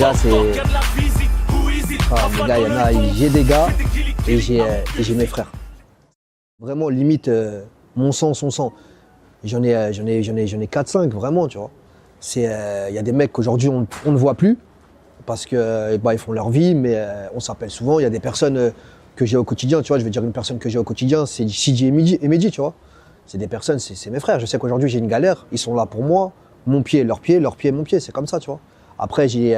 gars, c'est. Ah, mes gars, j'ai des gars et j'ai mes frères. Vraiment, limite, mon sang, son sang. J'en ai 4-5, vraiment, tu vois. Il y a des mecs qu'aujourd'hui, on ne voit plus parce que ils font leur vie, mais on s'appelle souvent. Il y a des personnes que j'ai au quotidien, tu vois. Je vais dire une personne que j'ai au quotidien, c'est CJ et Mehdi, tu vois. C'est des personnes, c'est mes frères. Je sais qu'aujourd'hui, j'ai une galère. Ils sont là pour moi. Mon pied, leur pied, mon pied. C'est comme ça, tu vois. Après, j'ai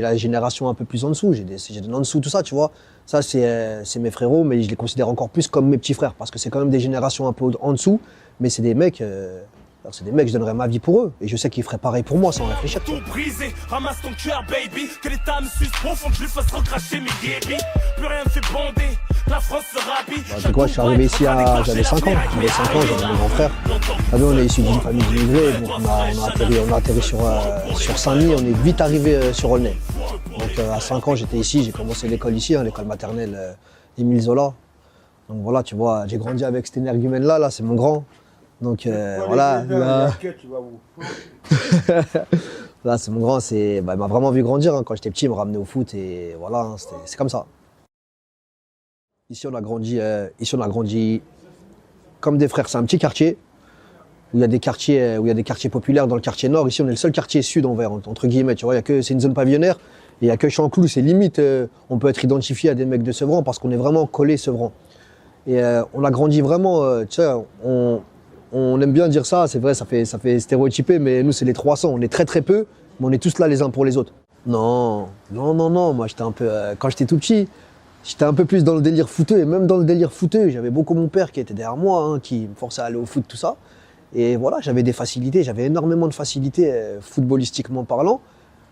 la génération un peu plus en dessous. J'ai des en dessous, tout ça, tu vois. Ça, c'est mes frérots, mais je les considère encore plus comme mes petits frères parce que c'est quand même des générations un peu en dessous. Mais c'est des mecs, je donnerais ma vie pour eux. Et je sais qu'ils feraient pareil pour moi sans réfléchir. Tout brisé, ramasse ton cœur, baby. Que l'État me suce profond, que je lui fasse recracher mes guébis. Plus rien me fait bander, la France se rabille. C'est quoi, je suis arrivé ici j'avais 5 ans. J'avais 5 ans, j'avais mon grand frère. On est issu d'une famille d'immigrés. On a atterri sur Saint-Denis, on est vite arrivé sur Aulnay. Donc à 5 ans, j'étais ici, j'ai commencé l'école ici, l'école maternelle Émile Zola. Donc voilà, tu vois, j'ai grandi avec cet énergumène-là, là, c'est mon grand. Donc voilà. Là, c'est mon grand, il m'a vraiment vu grandir. Quand j'étais petit, il me ramenait au foot et voilà, c'est comme ça. Ici, on a grandi comme des frères. C'est un petit quartier où il y a des quartiers populaires dans le quartier nord. Ici, on est le seul quartier sud envers, entre guillemets. Tu vois, c'est une zone pavillonnaire. Et il n'y a que Chanclou, c'est limite, on peut être identifié à des mecs de Sevran parce qu'on est vraiment collé Sevran. Et on a grandi vraiment, tu sais, on aime bien dire ça, c'est vrai, ça fait stéréotypé, mais nous, c'est les 300. On est très très peu, mais on est tous là les uns pour les autres. Non, moi, j'étais un peu, quand j'étais tout petit, j'étais un peu plus dans le délire footeux, et même dans le délire footeux, j'avais beaucoup mon père qui était derrière moi, qui me forçait à aller au foot, tout ça. Et voilà, j'avais des facilités, j'avais énormément de facilités footballistiquement parlant,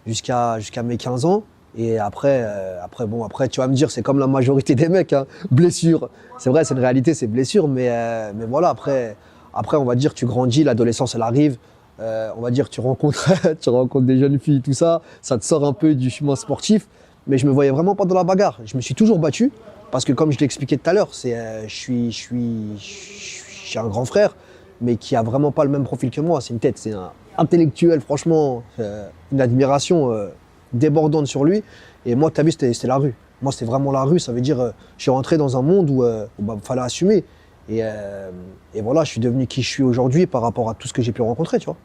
jusqu'à mes 15 ans. Et après, tu vas me dire, c'est comme la majorité des mecs, blessure. C'est vrai, c'est une réalité, c'est blessure, mais voilà, après, on va dire, tu grandis, l'adolescence, elle arrive. On va dire, tu rencontres des jeunes filles, tout ça, ça te sort un peu du chemin sportif. Mais je me voyais vraiment pas dans la bagarre. Je me suis toujours battu, parce que comme je l'expliquais tout à l'heure, je suis un grand frère, mais qui a vraiment pas le même profil que moi. C'est une tête, c'est un intellectuel, franchement, une admiration débordante sur lui. Et moi, tu as vu, c'était la rue. Moi, c'était vraiment la rue. Ça veut dire, je suis rentré dans un monde où il fallait assumer. Et voilà, je suis devenu qui je suis aujourd'hui par rapport à tout ce que j'ai pu rencontrer, tu vois.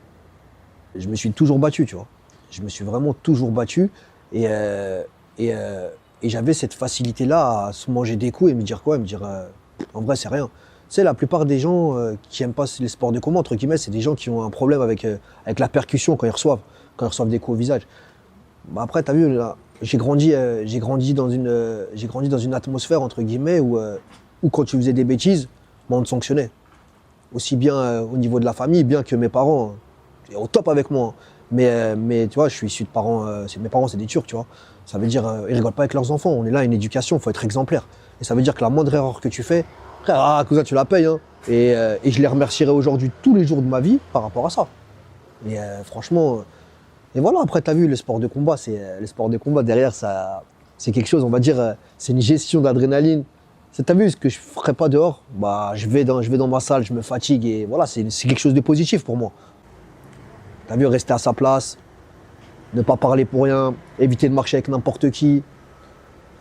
Je me suis toujours battu, tu vois. Je me suis vraiment toujours battu. Et j'avais cette facilité-là à se manger des coups et me dire quoi? Me dire, en vrai, c'est rien. Tu sais, la plupart des gens qui n'aiment pas les sports de combat, entre guillemets, c'est des gens qui ont un problème avec la percussion quand ils reçoivent des coups au visage. Bah après, tu as vu, là, j'ai grandi dans une atmosphère, entre guillemets, où quand tu faisais des bêtises, on te sanctionnait. Aussi bien au niveau de la famille, bien que mes parents, au top avec moi. Mais tu vois, je suis issu de parents, mes parents, c'est des Turcs, tu vois. Ça veut dire, ils rigolent pas avec leurs enfants. On est là, une éducation, il faut être exemplaire. Et ça veut dire que la moindre erreur que tu fais, frère, cousin, tu la payes. Et je les remercierai aujourd'hui tous les jours de ma vie par rapport à ça. Et franchement, et voilà, après, tu as vu, le sport de combat, derrière, ça, c'est quelque chose, on va dire, c'est une gestion d'adrénaline. Tu as vu, ce que je ne ferais pas dehors, bah, je vais dans ma salle, je me fatigue et voilà, c'est quelque chose de positif pour moi. Tu as vu, rester à sa place, ne pas parler pour rien, éviter de marcher avec n'importe qui.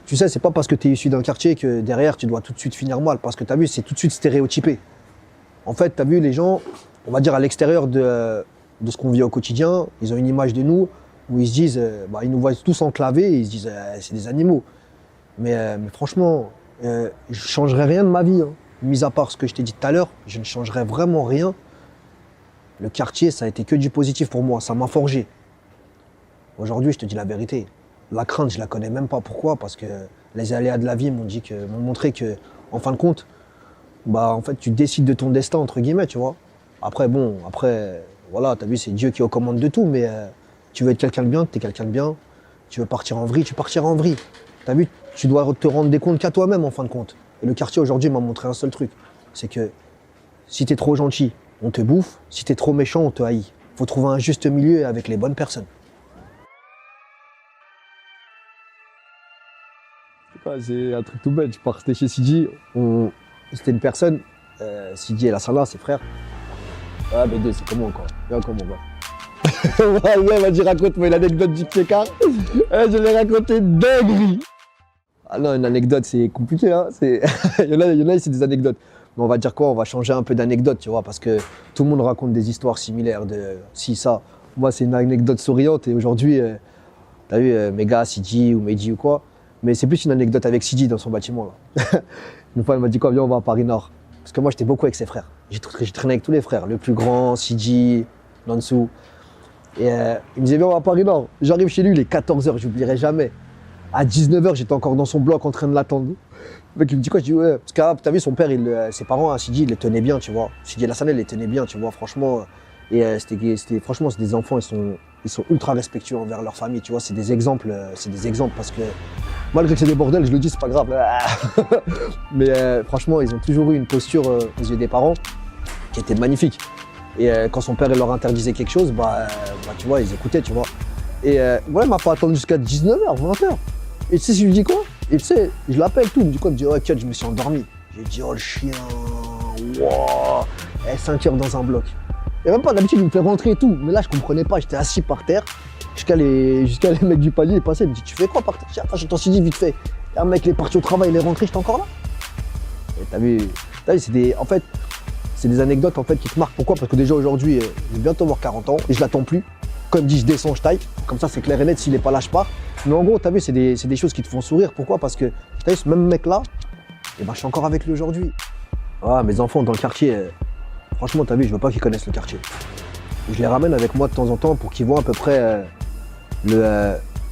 Tu sais, c'est pas parce que tu es issu d'un quartier que derrière, tu dois tout de suite finir mal, parce que tu as vu, c'est tout de suite stéréotypé. En fait, tu as vu, les gens, on va dire à l'extérieur de ce qu'on vit au quotidien, ils ont une image de nous où ils se disent, ils nous voient tous enclavés et ils se disent, c'est des animaux. Mais franchement, je ne changerais rien de ma vie. Mis à part ce que je t'ai dit tout à l'heure, je ne changerais vraiment rien. Le quartier, ça a été que du positif pour moi, ça m'a forgé. Aujourd'hui, je te dis la vérité, la crainte, je la connais même pas. Pourquoi? Parce que les aléas de la vie m'ont montré que, en fin de compte, en fait, tu décides de ton destin, entre guillemets, tu vois. Après, voilà, t'as vu, c'est Dieu qui est aux commandes de tout, mais tu veux être quelqu'un de bien, t'es quelqu'un de bien. Tu veux partir en vrille, tu partiras en vrille. T'as vu, tu dois te rendre des comptes qu'à toi-même, en fin de compte. Et le quartier, aujourd'hui, m'a montré un seul truc. C'est que si t'es trop gentil, on te bouffe. Si t'es trop méchant, on te haït. Faut trouver un juste milieu avec les bonnes personnes. C'est un truc tout bête. Je partais chez Sidi. C'était une personne. Sidi et la Salah, ses frères. Ah, B2, c'est comment encore? Viens, comment, Ouais, vas-y, raconte-moi une anecdote du Tchékar. Je l'ai raconté dinguerie. Ah non, une anecdote, c'est compliqué, hein. Il y en a, c'est des anecdotes. Mais on va dire quoi? On va changer un peu d'anecdote, tu vois, parce que tout le monde raconte des histoires similaires de si, ça. Moi, c'est une anecdote souriante et aujourd'hui, t'as vu, mes gars, Sidi ou Mehdi ou quoi, mais c'est plus une anecdote avec Sidi dans son bâtiment, là. Une fois, il m'a dit quoi, viens, on va à Paris-Nord. Parce que moi, j'étais beaucoup avec ses frères. J'ai traîné avec tous les frères, le plus grand, Sidi, Nansou. Et il me disait, viens, on va à Paris-Nord. J'arrive chez lui, il est 14h, j'oublierai jamais. À 19h, j'étais encore dans son bloc en train de l'attendre. Le mec, il me dit quoi? Je dis, ouais. Parce que t'as vu, son père, ses parents, hein, Sidi, ils les tenaient bien, tu vois. Sidi Lassana, il les tenait bien, tu vois, franchement. Et franchement, c'est des enfants, ils sont ultra respectueux envers leur famille, tu vois. C'est des exemples parce que malgré que c'est des bordels, je le dis, c'est pas grave. Mais franchement, ils ont toujours eu une posture aux yeux des parents qui était magnifique. Et quand son père il leur interdisait quelque chose, tu vois, ils écoutaient, tu vois. Et voilà, il m'a pas attendu jusqu'à 19h, 20h. Et tu sais, je lui dis quoi? Et tu sais, je l'appelle tout, il me dit quoi? Il me dit, oh, Kat, je me suis endormi. J'ai dit, oh le chien, wow. 5h dans un bloc. Et même pas, d'habitude, il me fait rentrer et tout. Mais là, je comprenais pas, j'étais assis par terre. Jusqu'à les mecs du palier, ils passaient, ils me disent, tu fais quoi par terre? Attends, je t'en suis dit vite fait. Et un mec, il est parti au travail, il est rentré, j'étais encore là. Et t'as vu, c'est des anecdotes en fait qui te marquent. Pourquoi? Parce que déjà aujourd'hui, je vais bientôt avoir 40 ans et je l'attends plus. Comme dit, je descends, je taille. Comme ça, c'est clair et net, s'il est pas là, je pars. Mais en gros, t'as vu, c'est des choses qui te font sourire. Pourquoi? Parce que, t'as vu, ce même mec-là, je suis encore avec lui aujourd'hui. Ah, mes enfants dans le quartier, franchement, t'as vu, je veux pas qu'ils connaissent le quartier. Je les ramène avec moi de temps en temps pour qu'ils voient à peu près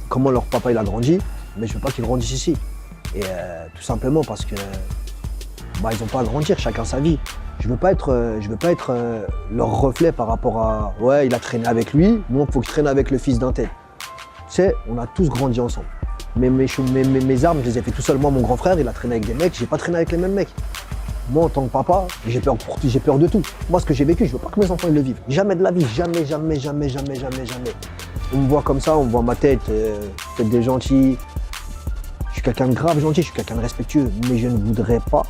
comment leur papa il a grandi. Mais je veux pas qu'ils grandissent ici. Et tout simplement parce que ils ont pas à grandir, chacun sa vie. Je veux pas être leur reflet par rapport à ouais, il a traîné avec lui, donc il faut que je traîne avec le fils d'un tel. Tu sais, on a tous grandi ensemble. Mais mes armes, je les ai fait tout seul. Moi, mon grand frère, il a traîné avec des mecs, j'ai pas traîné avec les mêmes mecs. Moi, en tant que papa, j'ai peur de tout. Moi, ce que j'ai vécu, je veux pas que mes enfants ils le vivent. Jamais de la vie, jamais. On me voit comme ça, on me voit ma tête, tête de gentil. Je suis quelqu'un de grave gentil, je suis quelqu'un de respectueux, mais je ne voudrais pas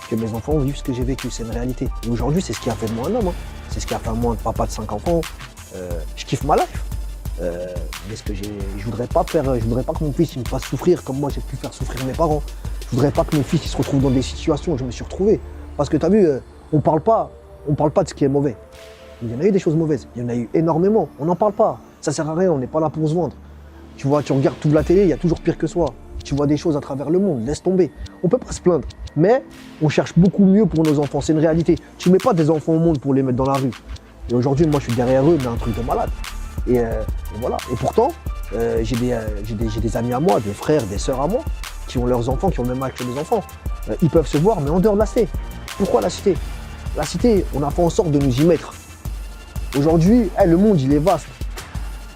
que mes enfants vivent ce que j'ai vécu, c'est une réalité. Et aujourd'hui, c'est ce qui a fait de moi un homme. Hein. C'est ce qui a fait de moi un papa de 5 enfants. Je kiffe ma life. Mais ce que je voudrais pas que mon fils il me fasse souffrir comme moi j'ai pu faire souffrir mes parents. Je voudrais pas que mon fils il se retrouve dans des situations où je me suis retrouvé. Parce que tu as vu, on parle pas de ce qui est mauvais. Il y en a eu des choses mauvaises, il y en a eu énormément. On n'en parle pas. Ça sert à rien, on n'est pas là pour se vendre. Tu vois, tu regardes toute la télé, il y a toujours pire que soi. Tu vois des choses à travers le monde, laisse tomber. On peut pas se plaindre. Mais on cherche beaucoup mieux pour nos enfants, c'est une réalité. Tu mets pas des enfants au monde pour les mettre dans la rue. Et aujourd'hui, moi je suis derrière eux, mais un truc de malade. Et voilà. Et pourtant, j'ai des amis à moi, des frères, des sœurs à moi, qui ont leurs enfants, qui ont le même âge que mes enfants. Ils peuvent se voir, mais en dehors de la cité. Pourquoi la cité? La cité, on a fait en sorte de nous y mettre. Aujourd'hui, le monde, il est vaste.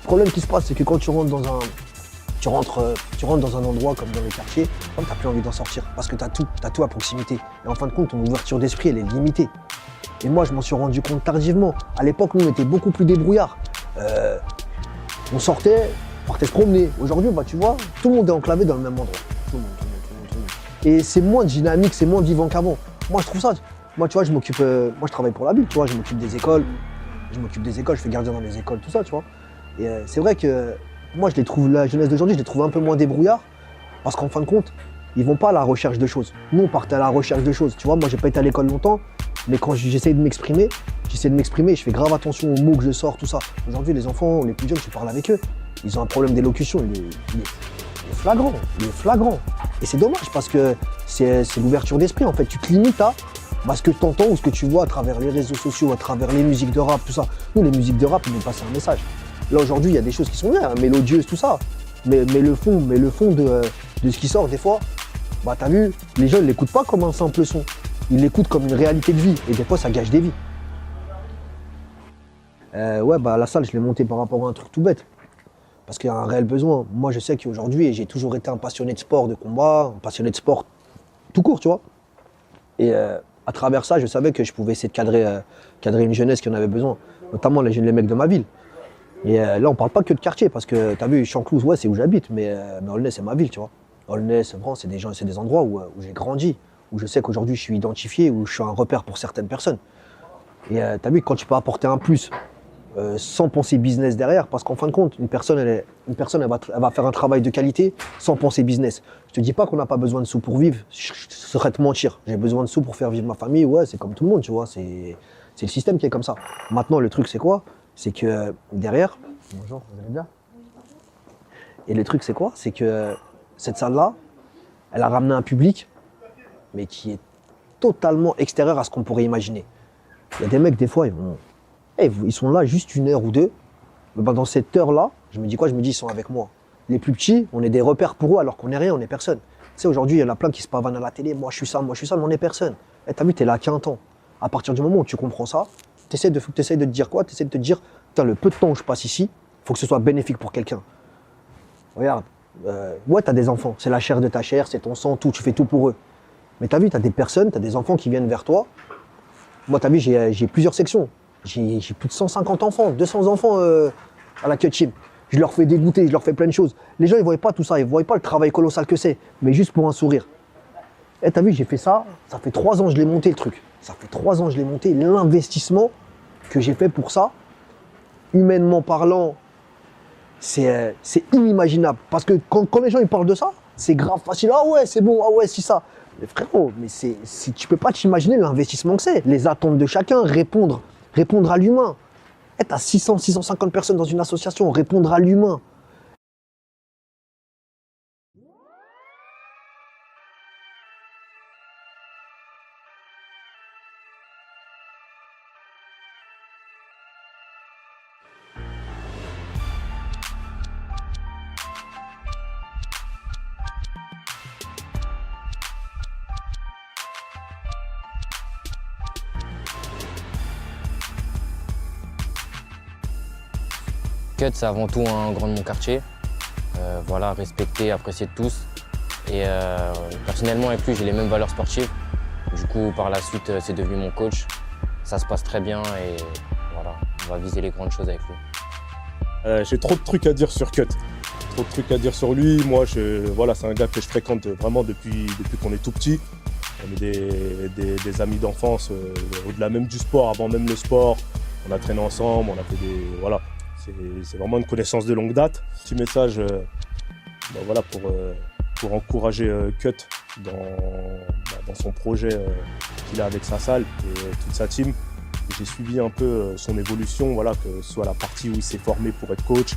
Le problème qui se passe, c'est que quand tu rentres dans un endroit comme dans les quartiers, tu n'as plus envie d'en sortir. Parce que tu as tout à proximité. Et en fin de compte, ton ouverture d'esprit, elle est limitée. Et moi, je m'en suis rendu compte tardivement. À l'époque, nous, on était beaucoup plus débrouillards. On sortait, on partait se promener. Aujourd'hui, tu vois, tout le monde est enclavé dans le même endroit. Tout le monde. Et c'est moins dynamique, c'est moins vivant qu'avant. Moi, je trouve ça. Moi, tu vois, moi, je travaille pour la ville, tu vois, je m'occupe des écoles. Je fais gardien dans les écoles, tout ça, tu vois. Et c'est vrai que moi, la jeunesse d'aujourd'hui, je les trouve un peu moins débrouillards. Parce qu'en fin de compte, ils vont pas à la recherche de choses. Nous, on partait à la recherche de choses. Tu vois, moi, j'ai pas été à l'école longtemps, mais quand j'essaie de m'exprimer, je fais grave attention aux mots que je sors, tout ça. Aujourd'hui, les enfants, les plus jeunes, tu parles avec eux. Ils ont un problème d'élocution, il est flagrant. Et c'est dommage parce que c'est l'ouverture d'esprit, en fait. Tu te limites à ce que tu entends ou ce que tu vois à travers les réseaux sociaux, à travers les musiques de rap, tout ça. Nous, les musiques de rap, ils nous passent un message. Là, aujourd'hui, il y a des choses qui sont bien, mélodieuses, tout ça. Mais le fond de ce qui sort, des fois, t'as vu, les jeunes ne l'écoutent pas comme un simple son. Ils l'écoutent comme une réalité de vie. Et des fois, ça gâche des vies. La salle, je l'ai montée par rapport à un truc tout bête. Parce qu'il y a un réel besoin. Moi, je sais qu'aujourd'hui, j'ai toujours été un passionné de sport, de combat, un passionné de sport tout court, tu vois. Et à travers ça, je savais que je pouvais essayer de cadrer une jeunesse qui en avait besoin. Notamment les mecs de ma ville. Et là, on parle pas que de quartier, parce que t'as vu, Chanclouse, ouais, c'est où j'habite, mais Aulnay, c'est ma ville, tu vois. Aulnay, Sevran, c'est des endroits où j'ai grandi, où je sais qu'aujourd'hui, je suis identifié, où je suis un repère pour certaines personnes. Et t'as vu, quand tu peux apporter un plus sans penser business derrière, parce qu'en fin de compte, une personne, elle va faire un travail de qualité sans penser business. Je te dis pas qu'on n'a pas besoin de sous pour vivre, ce serait te mentir. J'ai besoin de sous pour faire vivre ma famille, ouais, c'est comme tout le monde, tu vois, c'est le système qui est comme ça. Maintenant, le truc, c'est quoi? C'est que derrière, bonjour, vous allez bien? Et le truc, c'est quoi? C'est que cette salle-là, elle a ramené un public, mais qui est totalement extérieur à ce qu'on pourrait imaginer. Il y a des mecs, des fois, ils sont là juste 1 heure ou 2. Mais dans cette heure-là, je me dis quoi? Je me dis, ils sont avec moi. Les plus petits, on est des repères pour eux alors qu'on n'est rien, on n'est personne. Tu sais, aujourd'hui, il y en a plein qui se pavanent à la télé. Moi, je suis ça, mais on n'est personne. Et t'as vu, t'es là qu'un temps. À partir du moment où tu comprends ça, t'essaies de te dire quoi? T'essaies de te dire, putain, le peu de temps où je passe ici, il faut que ce soit bénéfique pour quelqu'un. Regarde, ouais, t'as des enfants. C'est la chair de ta chair, c'est ton sang, tout. Tu fais tout pour eux. Mais t'as vu, t'as des personnes, t'as des enfants qui viennent vers toi. Moi, t'as vu, j'ai plusieurs sections. J'ai plus de 150 enfants, 200 enfants à la Cut-Team. Je leur fais dégoûter, je leur fais plein de choses. Les gens, ils ne voient pas tout ça, ils ne voient pas le travail colossal que c'est, mais juste pour un sourire. Et t'as vu, j'ai fait ça, ça fait 3 ans que je l'ai monté le truc. Ça fait 3 ans que je l'ai monté. L'investissement que j'ai fait pour ça, humainement parlant, c'est inimaginable. Parce que quand les gens ils parlent de ça, c'est grave facile. Ah ouais, c'est bon, ah ouais, c'est ça. Mais frérot, mais tu peux pas t'imaginer l'investissement que c'est. Les attentes de chacun, répondre à l'humain. T'as 650 personnes dans une association, répondre à l'humain. Cut, c'est avant tout un grand de mon quartier. Voilà, respecté, apprécié de tous. Et personnellement, avec lui, j'ai les mêmes valeurs sportives. Du coup, par la suite, c'est devenu mon coach. Ça se passe très bien et voilà, on va viser les grandes choses avec lui. J'ai trop de trucs à dire sur Cut. Trop de trucs à dire sur lui. Moi, voilà, c'est un gars que je fréquente vraiment depuis qu'on est tout petit. On est des amis d'enfance, au-delà même du sport, avant même le sport. On a traîné ensemble, on a fait des... Voilà. C'est vraiment une connaissance de longue date. Petit message voilà, pour encourager Cut dans son projet qu'il a avec sa salle et toute sa team. J'ai suivi un peu son évolution, voilà, que ce soit la partie où il s'est formé pour être coach,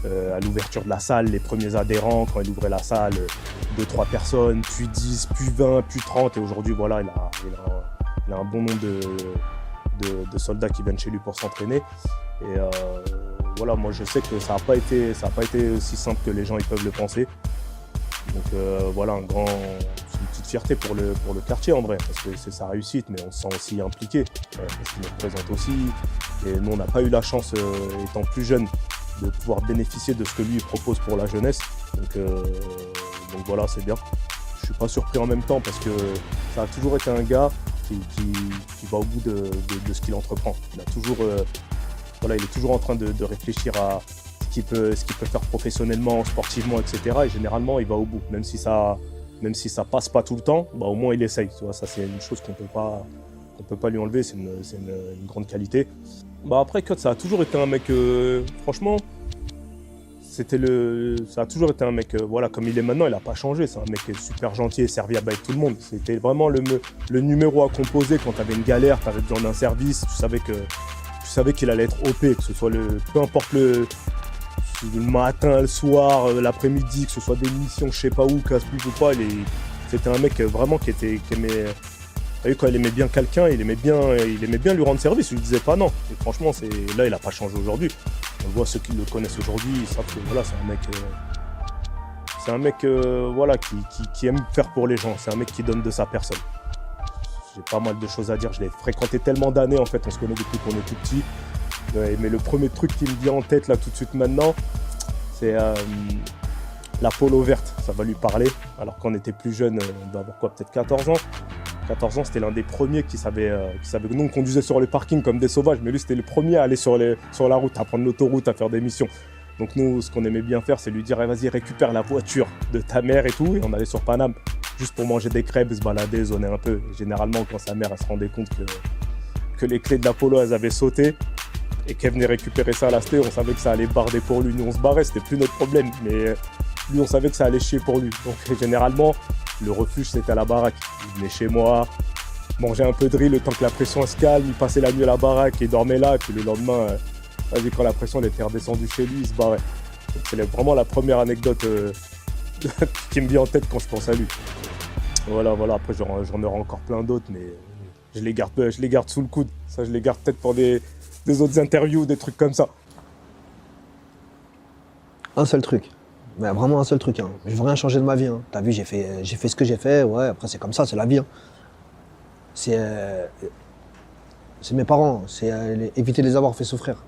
à l'ouverture de la salle, les premiers adhérents, quand il ouvrait la salle, 2-3 personnes, puis 10, puis 20, puis 30. Et aujourd'hui, voilà, il a un bon nombre de soldats qui viennent chez lui pour s'entraîner. Et voilà, moi je sais que ça n'a pas été aussi simple que les gens ils peuvent le penser. Donc voilà, c'est une petite fierté pour le quartier en vrai, parce que c'est sa réussite, mais on se sent aussi impliqué, parce qu'il nous représente aussi. Et nous, on n'a pas eu la chance, étant plus jeune, de pouvoir bénéficier de ce que lui propose pour la jeunesse. Donc voilà, c'est bien. Je suis pas surpris en même temps, parce que ça a toujours été un gars qui va au bout de ce qu'il entreprend. Il est toujours en train de réfléchir à ce qu'il peut faire professionnellement, sportivement, etc. Et généralement, il va au bout. Même si ça passe pas tout le temps, au moins il essaye. Tu vois, ça, c'est une chose qu'on peut pas lui enlever. C'est une grande qualité. Après, Cut, ça a toujours été un mec, franchement, ça a toujours été un mec, voilà, comme il est maintenant, il n'a pas changé. C'est un mec super gentil et serviable avec tout le monde. C'était vraiment le numéro à composer quand tu avais une galère, tu avais besoin d'un service, tu savais qu'il allait être OP, que ce soit peu importe le matin, le soir, l'après-midi, que ce soit des missions, je sais pas où, casse-pipe ou pas. C'était un mec vraiment qui aimait. Quand il aimait bien quelqu'un, il aimait bien lui rendre service, il lui disait pas non. Et franchement, là, il n'a pas changé aujourd'hui. On voit ceux qui le connaissent aujourd'hui, ils savent que voilà, c'est un mec voilà, qui aime faire pour les gens. C'est un mec qui donne de sa personne. J'ai pas mal de choses à dire. Je l'ai fréquenté tellement d'années, en fait, on se connaît depuis qu'on est tout petit. Mais le premier truc qui me vient en tête là tout de suite maintenant, c'est la polo verte. Ça va lui parler. Alors qu'on était plus jeune, on doit avoir quoi, peut-être 14 ans. 14 ans, c'était l'un des premiers qui savait que nous on conduisait sur le parking comme des sauvages, mais lui c'était le premier à aller sur la route, à prendre l'autoroute, à faire des missions. Donc nous, ce qu'on aimait bien faire, c'est lui dire vas-y, récupère la voiture de ta mère et tout. Et on allait sur Paname juste pour manger des crêpes, se balader, zoner un peu. Et généralement, quand sa mère elle se rendait compte que les clés de la polo elles avaient sauté, et qu'elle venait récupérer ça à la sté, on savait que ça allait barder pour lui. Nous, on se barrait, c'était plus notre problème. Mais lui, on savait que ça allait chier pour lui. Donc, généralement, le refuge, c'était à la baraque. Il venait chez moi, mangeait un peu de riz le temps que la pression se calme. Il passait la nuit à la baraque et dormait là. Et puis le lendemain, quand la pression elle était redescendue chez lui, il se barrait. Donc, c'est vraiment la première anecdote qui me vient en tête quand je pense à lui. Voilà. Après, j'en aurai encore plein d'autres, mais je les garde sous le coude. Ça, je les garde peut-être pour des autres interviews, des trucs comme ça. Un seul truc. Mais vraiment un seul truc. Hein. Je veux rien changer de ma vie. Hein. T'as vu, j'ai fait ce que j'ai fait. Ouais, après, c'est comme ça, c'est la vie. Hein. C'est mes parents. C'est éviter de les avoir fait souffrir.